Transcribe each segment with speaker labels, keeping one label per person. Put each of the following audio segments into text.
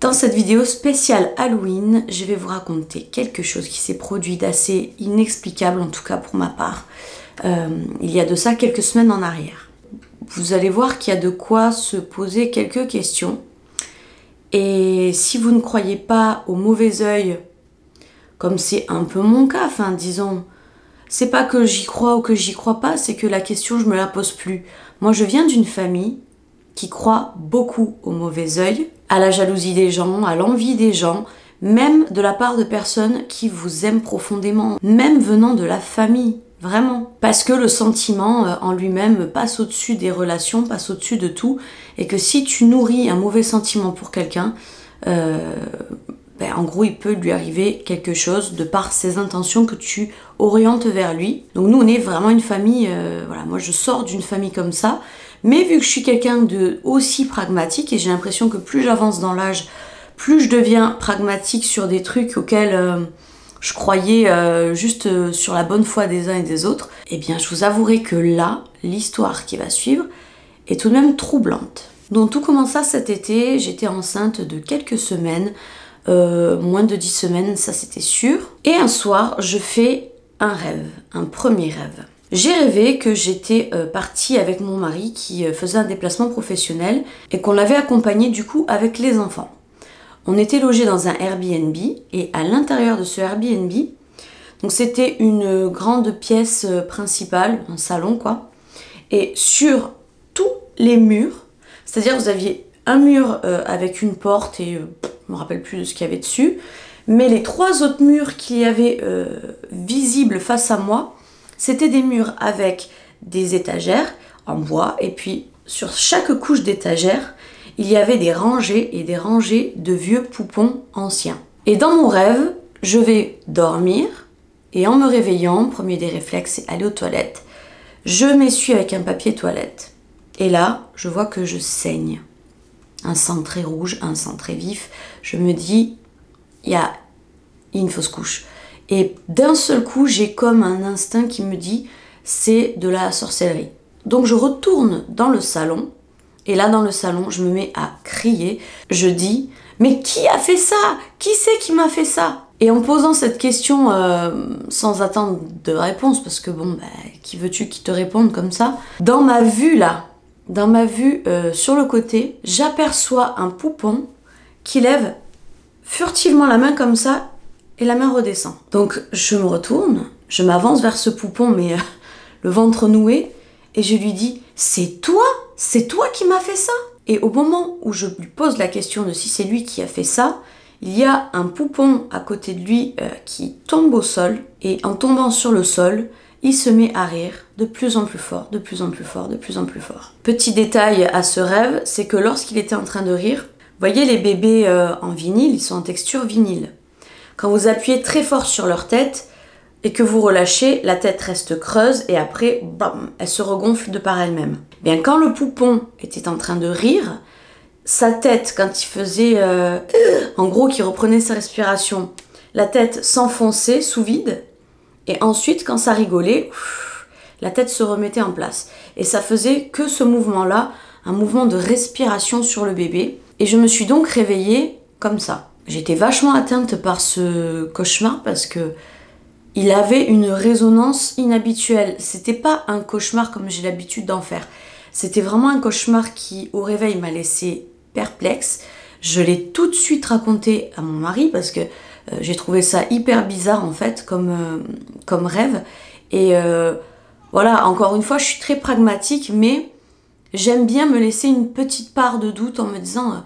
Speaker 1: Dans cette vidéo spéciale Halloween, je vais vous raconter quelque chose qui s'est produit d'assez inexplicable, en tout cas pour ma part, il y a de ça quelques semaines en arrière. Vous allez voir qu'il y a de quoi se poser quelques questions. Et si vous ne croyez pas au mauvais œil, comme c'est un peu mon cas, enfin disons, c'est pas que j'y crois ou que j'y crois pas, c'est que la question je me la pose plus. Moi je viens d'une famille qui croit beaucoup au mauvais œil, à la jalousie des gens, à l'envie des gens, même de la part de personnes qui vous aiment profondément, même venant de la famille, vraiment. Parce que le sentiment en lui-même passe au-dessus des relations, passe au-dessus de tout, et que si tu nourris un mauvais sentiment pour quelqu'un, en gros il peut lui arriver quelque chose de par ses intentions que tu orientes vers lui. Donc nous on est vraiment une famille, voilà, moi je sors d'une famille comme ça, mais vu que je suis quelqu'un de aussi pragmatique, et j'ai l'impression que plus j'avance dans l'âge, plus je deviens pragmatique sur des trucs auxquels je croyais juste sur la bonne foi des uns et des autres, et bien je vous avouerai que là, l'histoire qui va suivre est tout de même troublante. Donc tout commença cet été, j'étais enceinte de quelques semaines, moins de 10 semaines, ça c'était sûr. Et un soir, je fais un rêve, un premier rêve. J'ai rêvé que j'étais partie avec mon mari qui faisait un déplacement professionnel et qu'on l'avait accompagné du coup avec les enfants. On était logés dans un Airbnb et à l'intérieur de ce Airbnb, donc c'était une grande pièce principale, un salon quoi, et sur tous les murs, c'est-à-dire vous aviez un mur avec une porte et je me rappelle plus de ce qu'il y avait dessus, mais les trois autres murs qu'il y avait visibles face à moi, c'était des murs avec des étagères en bois, et puis sur chaque couche d'étagères, il y avait des rangées et des rangées de vieux poupons anciens. Et dans mon rêve, je vais dormir, et en me réveillant, premier des réflexes, c'est aller aux toilettes. Je m'essuie avec un papier toilette. Et là, je vois que je saigne. Un sang très rouge, un sang très vif. Je me dis, il y a une fausse couche. Et d'un seul coup, j'ai comme un instinct qui me dit, c'est de la sorcellerie. Donc je retourne dans le salon, et là dans le salon, je me mets à crier. Je dis, mais qui a fait ça? Qui c'est qui m'a fait ça? Et en posant cette question sans attendre de réponse, parce que bon, qui veux-tu qui te réponde comme ça? Dans ma vue là, sur le côté, j'aperçois un poupon qui lève furtivement la main comme ça, et la main redescend. Donc je me retourne, je m'avance vers ce poupon, mais le ventre noué, et je lui dis, c'est toi qui m'as fait ça? Et au moment où je lui pose la question de si c'est lui qui a fait ça, il y a un poupon à côté de lui qui tombe au sol, et en tombant sur le sol, il se met à rire de plus en plus fort, de plus en plus fort, de plus en plus fort. Petit détail à ce rêve, c'est que lorsqu'il était en train de rire, vous voyez les bébés en vinyle, ils sont en texture vinyle. Quand vous appuyez très fort sur leur tête et que vous relâchez, la tête reste creuse et après, bam, elle se regonfle de par elle-même. Bien, quand le poupon était en train de rire, sa tête, quand il faisait, en gros, qu'il reprenait sa respiration, la tête s'enfonçait sous vide. Et ensuite, quand ça rigolait, la tête se remettait en place. Et ça faisait que ce mouvement-là, un mouvement de respiration sur le bébé. Et je me suis donc réveillée comme ça. J'étais vachement atteinte par ce cauchemar parce que il avait une résonance inhabituelle. C'était pas un cauchemar comme j'ai l'habitude d'en faire. C'était vraiment un cauchemar qui, au réveil, m'a laissé perplexe. Je l'ai tout de suite raconté à mon mari parce que j'ai trouvé ça hyper bizarre en fait comme rêve. Et voilà, encore une fois, je suis très pragmatique, mais j'aime bien me laisser une petite part de doute en me disant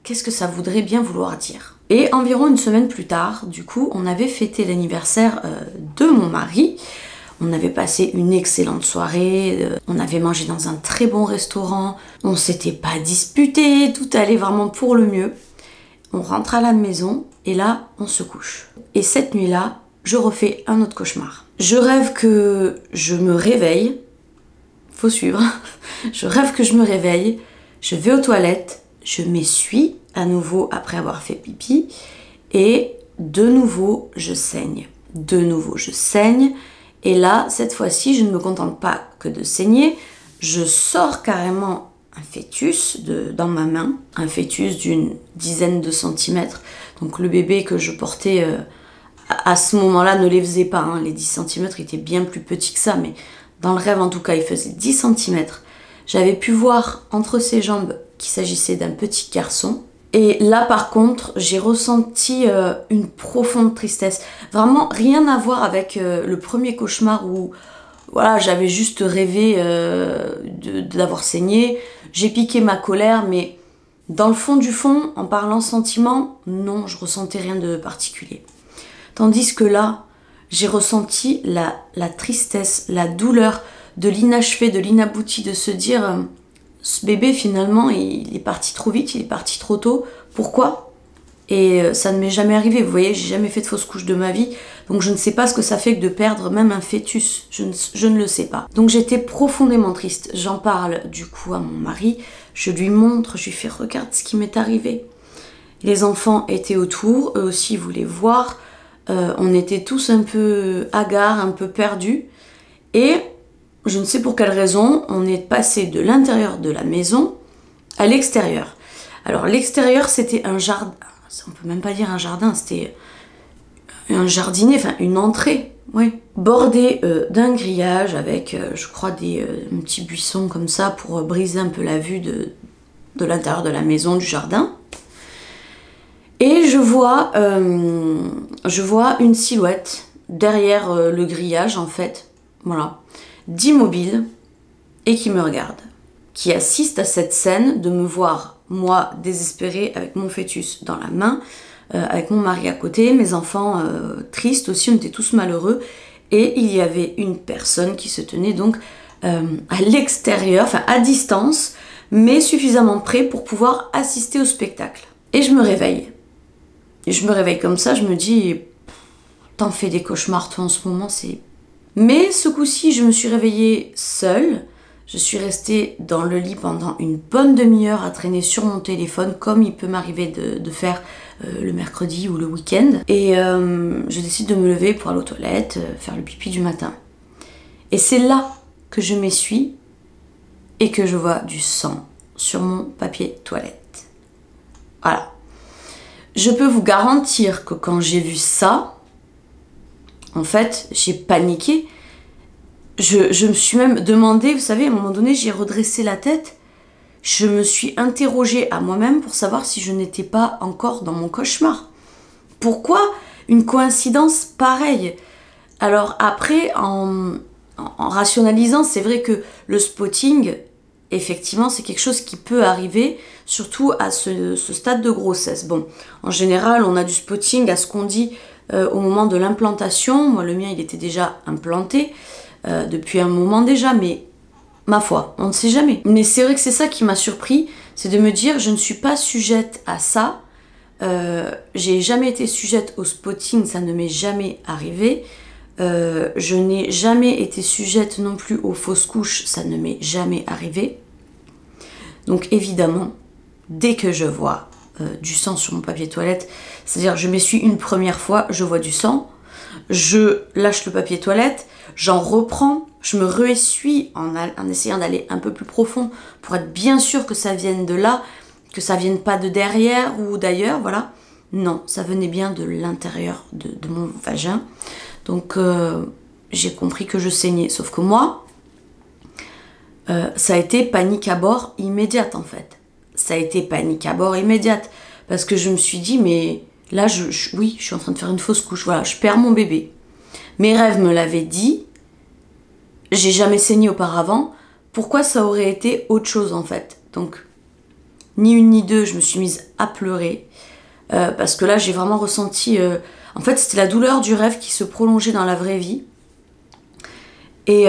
Speaker 1: qu'est-ce que ça voudrait bien vouloir dire. Et environ une semaine plus tard, du coup, on avait fêté l'anniversaire de mon mari. On avait passé une excellente soirée, on avait mangé dans un très bon restaurant, on s'était pas disputé, tout allait vraiment pour le mieux. On rentre à la maison et là, on se couche. Et cette nuit-là, je refais un autre cauchemar. Je rêve que je me réveille, faut suivre, je rêve que je me réveille, je vais aux toilettes, je m'essuie à nouveau après avoir fait pipi et de nouveau je saigne. De nouveau je saigne et là, cette fois-ci, je ne me contente pas que de saigner, je sors carrément un fœtus dans ma main, un fœtus d'une dizaine de centimètres. Donc le bébé que je portais à ce moment-là ne les faisait pas, hein. Les 10 centimètres étaient bien plus petits que ça, mais dans le rêve en tout cas il faisait 10 centimètres. J'avais pu voir entre ses jambes qu'il s'agissait d'un petit garçon. Et là par contre j'ai ressenti une profonde tristesse. Vraiment rien à voir avec le premier cauchemar où voilà, j'avais juste rêvé d'avoir saigné. J'ai piqué ma colère, mais dans le fond du fond, en parlant sentiment, non, je ressentais rien de particulier. Tandis que là, j'ai ressenti la tristesse, la douleur de l'inachevé, de l'inabouti, de se dire ce bébé finalement il est parti trop vite, il est parti trop tôt. Pourquoi? Et ça ne m'est jamais arrivé, vous voyez, j'ai jamais fait de fausse couche de ma vie, donc je ne sais pas ce que ça fait que de perdre même un fœtus, je ne le sais pas. Donc j'étais profondément triste, j'en parle du coup à mon mari, je lui montre, je lui fais regarde ce qui m'est arrivé. Les enfants étaient autour, eux aussi voulaient voir, on était tous un peu hagards, un peu perdus, et je ne sais pour quelle raison, on est passé de l'intérieur de la maison à l'extérieur. Alors l'extérieur c'était un jardin, on peut même pas dire un jardin, c'était un jardinet, enfin une entrée, oui, bordé d'un grillage avec, je crois, un petit buisson comme ça pour briser un peu la vue de l'intérieur de la maison, du jardin. Et je vois une silhouette derrière le grillage en fait, voilà, d'immobile et qui me regarde, qui assiste à cette scène de me voir moi désespérée avec mon fœtus dans la main, avec mon mari à côté, mes enfants tristes aussi, on était tous malheureux, et il y avait une personne qui se tenait donc à l'extérieur, enfin à distance, mais suffisamment près pour pouvoir assister au spectacle. Et je me réveille. Et je me réveille comme ça, je me dis, t'en fais des cauchemars toi en ce moment, c'est... Mais ce coup-ci, je me suis réveillée seule. Je suis restée dans le lit pendant une bonne demi-heure à traîner sur mon téléphone, comme il peut m'arriver de faire le mercredi ou le week-end. Et je décide de me lever pour aller aux toilettes, faire le pipi du matin. Et c'est là que je m'essuie et que je vois du sang sur mon papier toilette. Voilà. Je peux vous garantir que quand j'ai vu ça, en fait, j'ai paniqué. Je me suis même demandé, vous savez, à un moment donné, j'ai redressé la tête. Je me suis interrogée à moi-même pour savoir si je n'étais pas encore dans mon cauchemar. Pourquoi une coïncidence pareille? Alors après, en rationalisant, c'est vrai que le spotting, effectivement, c'est quelque chose qui peut arriver, surtout à ce stade de grossesse. Bon, en général, on a du spotting à ce qu'on dit au moment de l'implantation. Moi, le mien, il était déjà implanté depuis un moment déjà, mais ma foi, on ne sait jamais. Mais c'est vrai que c'est ça qui m'a surpris, c'est de me dire, je ne suis pas sujette à ça. J'ai jamais été sujette au spotting, ça ne m'est jamais arrivé. Je n'ai jamais été sujette non plus aux fausses couches, ça ne m'est jamais arrivé. Donc évidemment, dès que je vois du sang sur mon papier toilette, c'est-à-dire je m'essuie une première fois, je vois du sang, je lâche le papier toilette, j'en reprends, je me re-essuie en essayant d'aller un peu plus profond pour être bien sûr que ça vienne de là, que ça vienne pas de derrière ou d'ailleurs, voilà. Non, ça venait bien de l'intérieur de mon vagin. Donc j'ai compris que je saignais, sauf que moi, ça a été panique à bord immédiate en fait. Ça a été panique à bord immédiate parce que je me suis dit mais là oui, je suis en train de faire une fausse couche, voilà, je perds mon bébé. Mes rêves me l'avaient dit, j'ai jamais saigné auparavant, pourquoi ça aurait été autre chose en fait? Donc ni une ni deux, je me suis mise à pleurer parce que là j'ai vraiment ressenti, en fait c'était la douleur du rêve qui se prolongeait dans la vraie vie. Et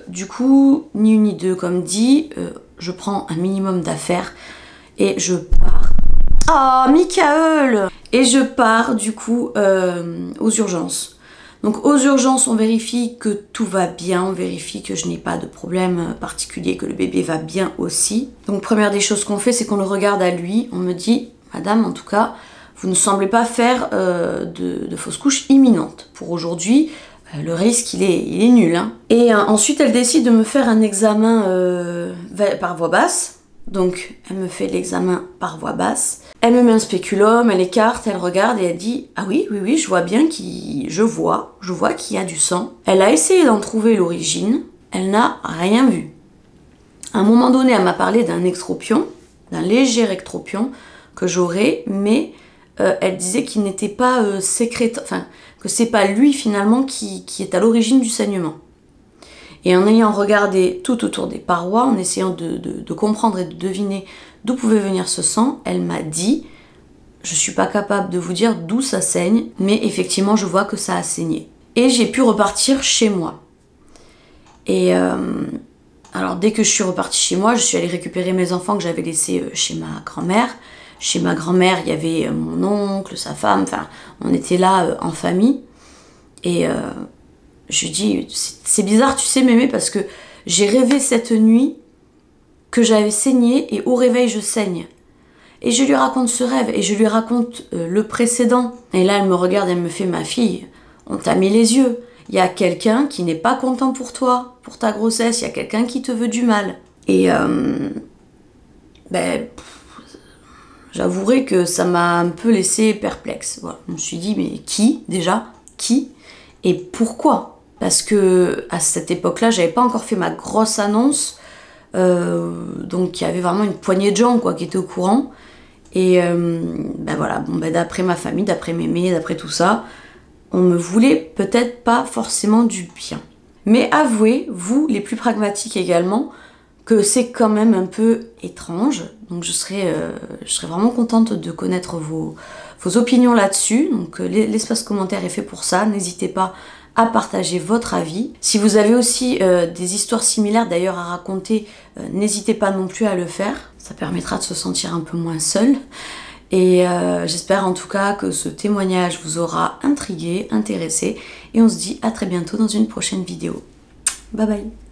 Speaker 1: du coup, ni une ni deux, comme dit, je prends un minimum d'affaires et je pars. Ah, Michael! Et je pars du coup aux urgences. Donc aux urgences, on vérifie que tout va bien, on vérifie que je n'ai pas de problème particulier, que le bébé va bien aussi. Donc première des choses qu'on fait, c'est qu'on le regarde à lui. On me dit, madame, en tout cas, vous ne semblez pas faire de fausse couche imminente. Pour aujourd'hui, le risque, il est nul. Hein. Et ensuite, elle décide de me faire un examen par voie basse. Donc elle me fait l'examen par voix basse. Elle me met un spéculum, elle écarte, elle regarde et elle dit « Ah oui, je vois bien je vois qu'il y a du sang. » Elle a essayé d'en trouver l'origine, elle n'a rien vu. À un moment donné, elle m'a parlé d'un ectropion, d'un léger ectropion que j'aurais, mais elle disait qu'il n'était pas que c'est pas lui finalement qui est à l'origine du saignement. Et en ayant regardé tout autour des parois, en essayant de comprendre et de deviner d'où pouvait venir ce sang, elle m'a dit « Je suis pas capable de vous dire d'où ça saigne, mais effectivement je vois que ça a saigné. » Et j'ai pu repartir chez moi. Et alors dès que je suis repartie chez moi, je suis allée récupérer mes enfants que j'avais laissés chez ma grand-mère. Chez ma grand-mère, il y avait mon oncle, sa femme, enfin on était là en famille. Et je lui dis, c'est bizarre, tu sais mémé, parce que j'ai rêvé cette nuit que j'avais saigné et au réveil je saigne. Et je lui raconte ce rêve et je lui raconte le précédent. Et là elle me regarde, elle me fait, ma fille, on t'a mis les yeux. Il y a quelqu'un qui n'est pas content pour toi, pour ta grossesse, il y a quelqu'un qui te veut du mal. Et j'avouerai que ça m'a un peu laissé perplexe. Voilà. Je me suis dit, mais qui déjà? Qui? Et pourquoi? Parce que à cette époque-là, j'avais pas encore fait ma grosse annonce, donc il y avait vraiment une poignée de gens quoi, qui étaient au courant. Et voilà, d'après ma famille, d'après mémé, d'après tout ça, on me voulait peut-être pas forcément du bien. Mais avouez, vous, les plus pragmatiques également, que c'est quand même un peu étrange. Donc je serais vraiment contente de connaître vos opinions là-dessus. Donc l'espace commentaire est fait pour ça. N'hésitez pas à partager votre avis. Si vous avez aussi des histoires similaires d'ailleurs à raconter, n'hésitez pas non plus à le faire. Ça permettra de se sentir un peu moins seul. Et j'espère en tout cas que ce témoignage vous aura intrigué, intéressé. Et on se dit à très bientôt dans une prochaine vidéo. Bye bye.